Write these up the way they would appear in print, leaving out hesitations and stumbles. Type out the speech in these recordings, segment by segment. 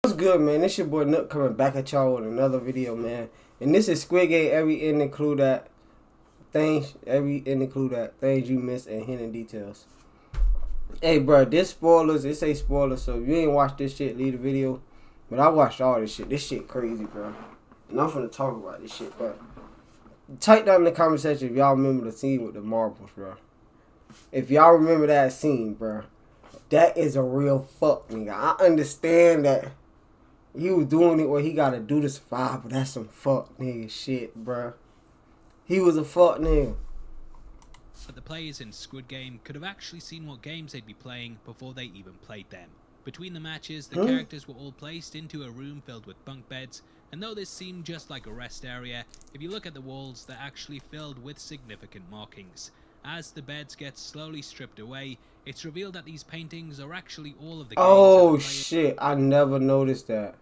What's good, man? This your boy Nook coming back at y'all with another video, man. And this is Squid Game. Every end include that things. Every end include that things you missed and hidden details. Hey, bro, this spoilers. It say spoilers, so if you ain't watched this shit, leave the video. But I watched all this shit. This shit crazy, bro. And I'm finna talk about this shit, bro. Type down in the comment section if y'all remember the scene with the marbles, bro. If y'all remember that scene, bro. That is a real fuck, nigga. I understand that he was doing it what he gotta do to survive, but that's some fuck nigga shit, bruh. He was a fuck nigga. But the players in Squid Game could have actually seen what games they'd be playing before they even played them. Between the matches, the characters were all placed into a room filled with bunk beds, and though this seemed just like a rest area, if you look at the walls, they're actually filled with significant markings. As the beds get slowly stripped away, it's revealed that these paintings are actually all of the games. Oh shit, I never noticed that.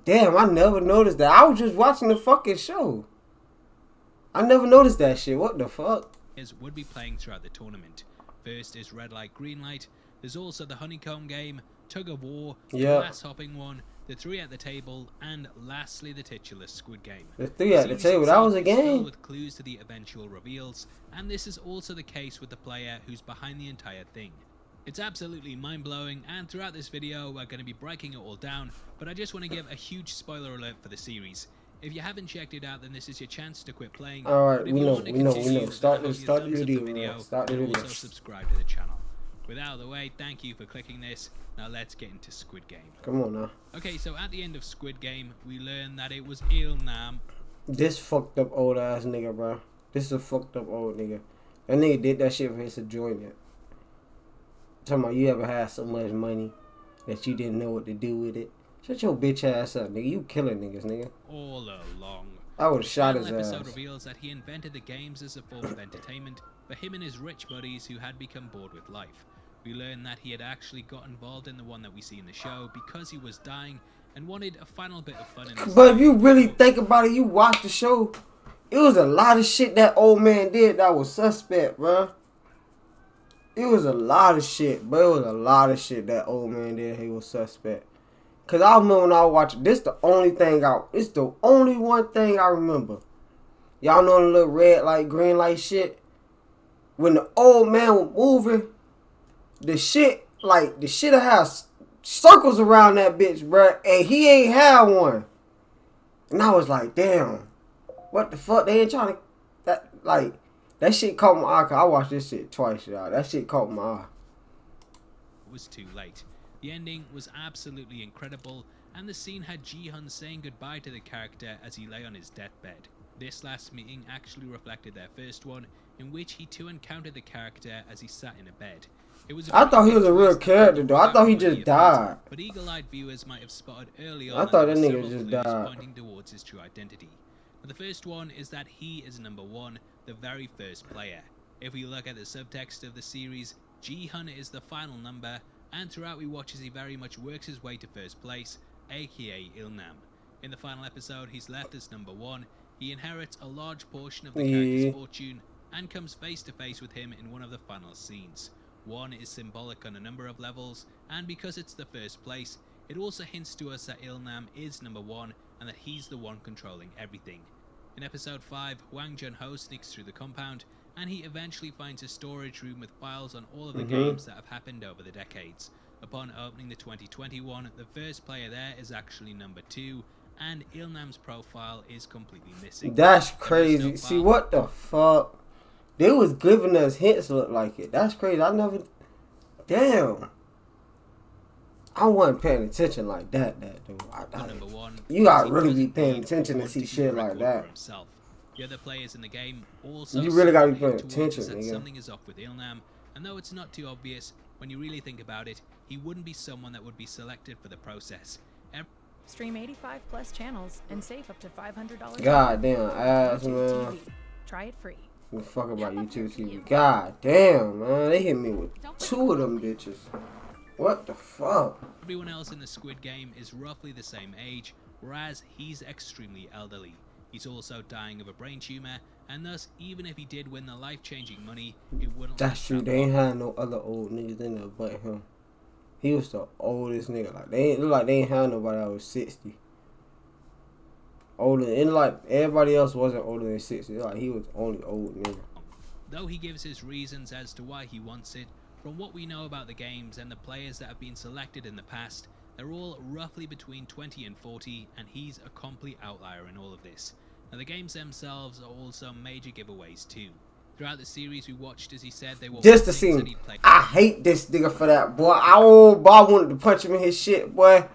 Damn, I never noticed that. I was just watching the fucking show. I never noticed that shit. What the fuck? Would be playing throughout the tournament. First is red light, green light. There's also the honeycomb game, tug of war, the glass hopping one, the three at the table, and lastly the titular Squid Game. The three at the table, that was a game? With clues to the eventual reveals, and this is also the case with the player who's behind the entire thing. It's absolutely mind-blowing, and throughout this video we're going to be breaking it all down, but I just want to give a huge spoiler alert for the series. If you haven't checked it out, then this is your chance to quit playing. Alright, we know. Start the video. Start the video. Also subscribe to the channel. With that out of the way, thank you for clicking this. Now let's get into Squid Game. Come on now. Okay, so at the end of Squid Game, we learn that it was Ilnam. This fucked up old ass nigga, bro. This is a fucked up old nigga. That nigga did that shit for his enjoyment. Talking about you ever had so much money that you didn't know what to do with it. Shut your bitch ass up, nigga. You killing niggas, nigga. All along. I would've shot his ass. The episode reveals that he invented the games as a form of entertainment for him and his rich buddies who had become bored with life. We learn that he had actually got involved in the one that we see in the show because he was dying and wanted a final bit of fun in his But if you really think about it, you watch the show, it was a lot of shit that old man did that was suspect, bro. It was a lot of shit, but it was a lot of shit that old man did. He was suspect. Cause I remember when I was watching. It's the only one thing I remember. Y'all know the little red light, green light shit. When the old man was moving, the shit has circles around that bitch, bruh, and he ain't had one. And I was like, damn, what the fuck? They ain't trying to that shit caught my eye. Cause I watched this shit twice, y'all. That shit caught my eye. It was too late. The ending was absolutely incredible, and the scene had Ji-hun saying goodbye to the character as he lay on his deathbed. This last meeting actually reflected their first one, in which he too encountered the character as he sat in a bed. I thought he was a real character, though. I thought he just died. But eagle-eyed viewers might have spotted early on I thought that nigga just died. Pointing towards his true identity. But the first one is that he is number one, the very first player. If we look at the subtext of the series, Ji-hun is the final number, and throughout we watch as he very much works his way to first place, aka Ilnam. In the final episode, he's left as number one. He inherits a large portion of the character's fortune and comes face to face with him in one of the final scenes. One is symbolic on a number of levels, and because it's the first place, it also hints to us that Ilnam is number one and that he's the one controlling everything. In episode 5, Hwang Jun-ho sneaks through the compound, and he eventually finds a storage room with files on all of the games that have happened over the decades. Upon opening the 2021, the first player there is actually number 2, and Ilnam's profile is completely missing. That's crazy. See, what the fuck? They was giving us hints look like it. That's crazy. I never... Damn. I wasn't paying attention like that dude. You gotta really be paying attention to see shit like that. The other players in the game also you really gotta be paying attention, that nigga. Something is off with Ilnam, and though it's not too obvious, when you really think about it, he wouldn't be someone that would be selected for the process. Stream 85 plus channels and save up to $500. God damn ass, man. Try it free. The fuck about YouTube TV. God damn, man. They hit me with 2 of them bitches. What the fuck? Everyone else in the Squid Game is roughly the same age, whereas he's extremely elderly. He's also dying of a brain tumor, and thus, even if he did win the life-changing money, it wouldn't. That's true. They ain't had no other old niggas in there but him. He was the oldest nigga. Like they ain't look like they ain't had nobody that was 60. Older, and like everybody else wasn't older than 60. Like he was the only old nigga. Though he gives his reasons as to why he wants it, from what we know about the games and the players that have been selected in the past, they're all roughly between 20 and 40, and he's a complete outlier in all of this. Now the games themselves are also major giveaways too. Throughout the series we watched, as he said, they were Just to see him. I hate this nigga for that, boy. I wanted to punch him in his shit, boy.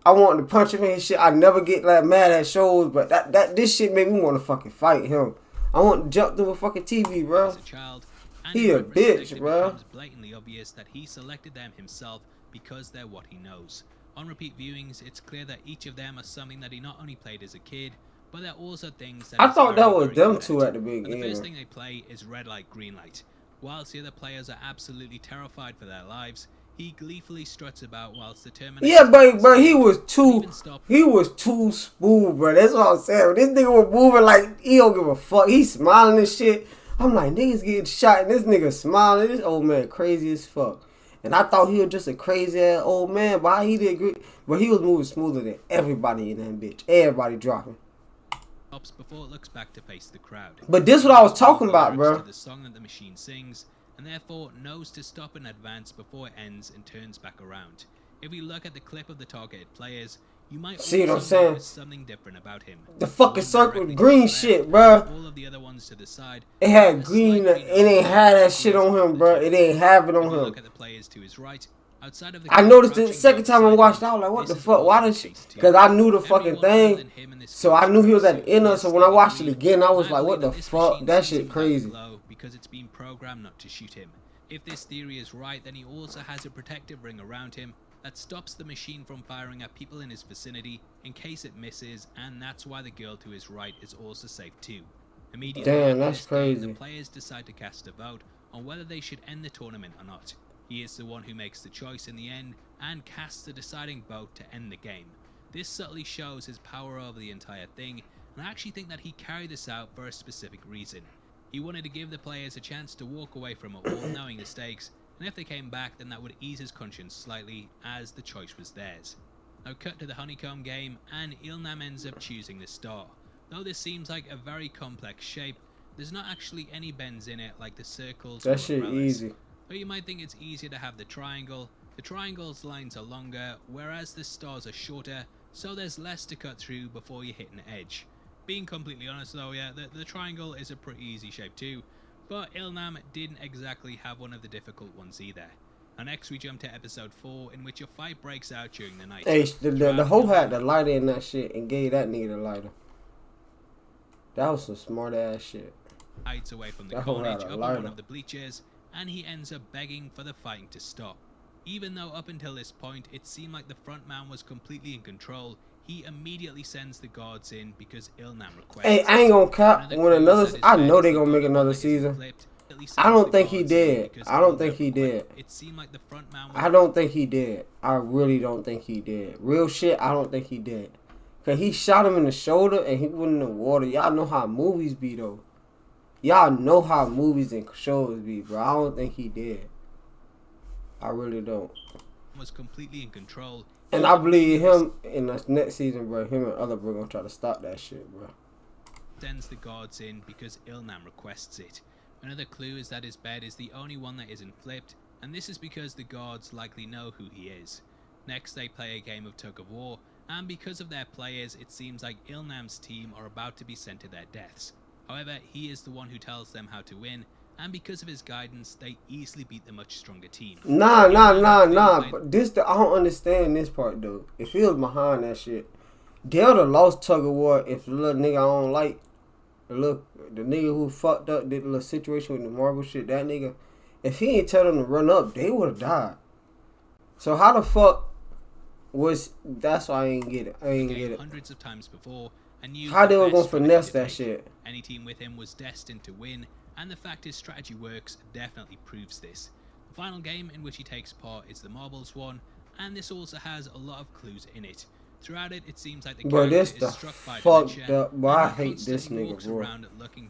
I wanted to punch him in his shit. I never get like mad at shows, but this shit made me want to fucking fight him. I want to jump through a fucking TV, bro. As a child, and he a bitch, bro. It becomes blatantly obvious that he selected them himself because they're what he knows. On repeat viewings, it's clear that each of them are something that he not only played as a kid, but they're also things that I thought that was them two at the beginning. The first thing they play is red light, green light. Whilst the other players are absolutely terrified for their lives, he gleefully struts about whilst determined. Yeah, but he was too smooth, bro. That's what I'm saying. This nigga was moving like he don't give a fuck. He's smiling and shit. I'm like, niggas getting shot and this nigga smiling. This old man crazy as fuck. And I thought he was just a crazy ass old man, but he did great. But he was moving smoother than everybody in that bitch. Everybody dropping. Before it looks back to face the crowd. But this what I was talking about, bro. The song that the machine sings, and therefore knows to stop and advance before it ends and turns back around. If we look at the clip of the targeted players, you might see what I'm saying. Something different about him. The fucking circle with green shit, bro. All of the other ones to the side. It had green. It ain't had that shit on him, bro. It ain't have it on him. Look at the players to his right. Outside of the I noticed it the second time I watched. I was like, what the fuck? Why did she? Because I knew the fucking thing. So I knew he was at the end of it. So when I watched it again, I was like, what the fuck? That shit crazy. Because it's been programmed not to shoot him. If this theory is right, then he also has a protective ring around him that stops the machine from firing at people in his vicinity in case it misses, and that's why the girl to his right is also safe too. Immediately damn, that's crazy. The players decide to cast a vote on whether they should end the tournament or not. He is the one who makes the choice in the end and casts the deciding vote to end the game. This subtly shows his power over the entire thing, and I actually think that he carried this out for a specific reason. He wanted to give the players a chance to walk away from it all knowing the stakes, and if they came back then that would ease his conscience slightly as the choice was theirs. Now cut to the honeycomb game, and Ilnam ends up choosing the star. Though this seems like a very complex shape, there's not actually any bends in it like the circles. That shit easy. Though you might think it's easier to have the triangle's lines are longer, whereas the stars are shorter, so there's less to cut through before you hit an edge. Being completely honest though, yeah, the triangle is a pretty easy shape too, but Ilnam didn't exactly have one of the difficult ones either. And next we jump to episode 4, in which a fight breaks out during the night. Hey, the hoe had the lighter in that shit and gave that nigga the lighter. That was some smart ass shit. Hides away from the carnage up on one of the bleachers, and he ends up begging for the fighting to stop. Even though up until this point it seemed like the front man was completely in control, he immediately sends the guards in because Ilnam requests. Hey, I ain't gonna cop when another. I know they gonna make another season. I don't think he did. I don't think he did. It seemed like the front man. I don't think he did. I really don't think he did. Real shit. I don't think he did. Cause he shot him in the shoulder and he went in the water. Y'all know how movies be though. Y'all know how movies and shows be, bro. I don't think he did. I really don't. Was completely in control. And I believe him in the next season, bro. Him and other bro gonna try to stop that shit, bro. Sends the guards in because Ilnam requests it. Another clue is that his bed is the only one that isn't flipped, and this is because the guards likely know who he is. Next they play a game of tug of war, and because of their players it seems like Ilnam's team are about to be sent to their deaths. However, he is the one who tells them how to win, and because of his guidance, they easily beat the much stronger team. Nah. But I don't understand this part though. If he was behind that shit, they would have lost tug of war if the little nigga I don't like, the nigga who fucked up the little situation with the marble shit, that nigga, if he ain't tell them to run up, they would have died. So how the fuck was? That's why I ain't get it. I ain't get it. Hundreds of times before, and knew how they were gonna finesse that shit. Any team with him was destined to win, and the fact his strategy works definitely proves this. The final game in which he takes part is the marbles one, and this also has a lot of clues in it. Throughout it, it seems like the character is struck by dementia, bro, I hate this nigga, bro.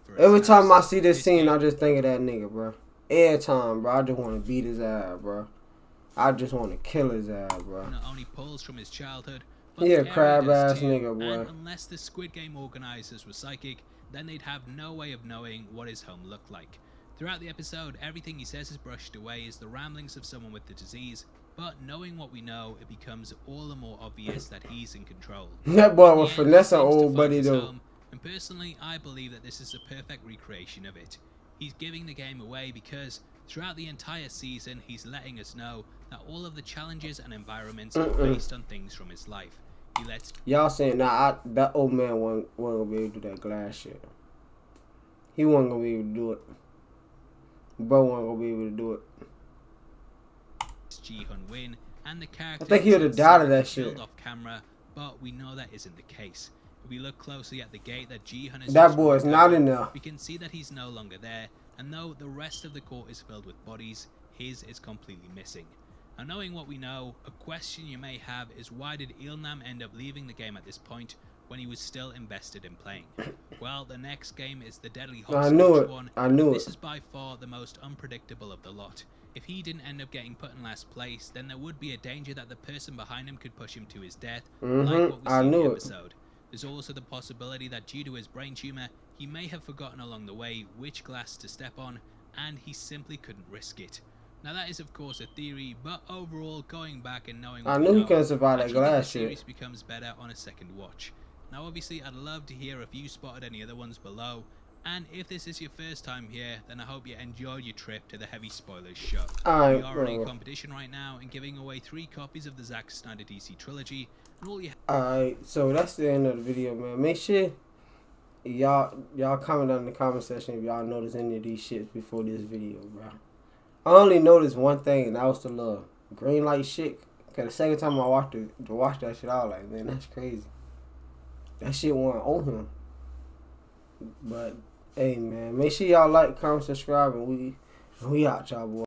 For every time I see this scene, I just think of that nigga, bro. Every time, bro, I just want to beat his ass, bro. I just want to kill his ass, bro. Not only pulls from his childhood, but He a the area crab does ass too, nigga, boy. and unless the Squid Game organizers were psychic, then they'd have no way of knowing what his home looked like. Throughout the episode, everything he says is brushed away as the ramblings of someone with the disease, but knowing what we know, it becomes all the more obvious that he's in control. That boy was In the end, he finessing seems to old find buddy his though. home, and personally, I believe that this is a perfect recreation of it. He's giving the game away because throughout the entire season, he's letting us know that all of the challenges and environments are based on things from his life. He lets Y'all saying that old man wasn't gonna be able to do that glass shit. He wasn't gonna be able to do it. Bro wasn't gonna be able to do it. Ji-hun win, and the character I think he would have died of that killed shit. off camera, but we know that isn't the case. If we look closely at the gate that Ji-hun is That just boy is walked not over, in there. we can see that he's no longer there, and though the rest of the court is filled with bodies, his is completely missing. Now, knowing what we know, a question you may have is why did Ilnam end up leaving the game at this point when he was still invested in playing? Well, the next game is the Deadly I knew Hopscotch it. one. I knew This it. is by far the most unpredictable of the lot. If he didn't end up getting put in last place, then there would be a danger that the person behind him could push him to his death, like what we I see in knew the it. episode. There's also the possibility that due to his brain tumor, he may have forgotten along the way which glass to step on, and he simply couldn't risk it. Now that is of course a theory, but overall, going back and knowing what I we knew he know, couldn't survive I that actually think glass the series shit. becomes better on a second watch. Now obviously I'd love to hear if you spotted any other ones below, and if this is your first time here, then I hope you enjoyed your trip to the Heavy Spoilers show. Alright, We are running a bro. competition right now and giving away 3 copies of the Zack Snyder DC trilogy, and all you Alright, so that's the end of the video, man. Make sure y'all comment down in the comment section if y'all notice any of these shits before this video, bro. I only noticed one thing, and that was the little green light shit. Cause the second time I watched that shit, I was like, man, that's crazy. That shit wasn't on him. But hey, man, make sure y'all like, comment, subscribe, and we out, y'all boys.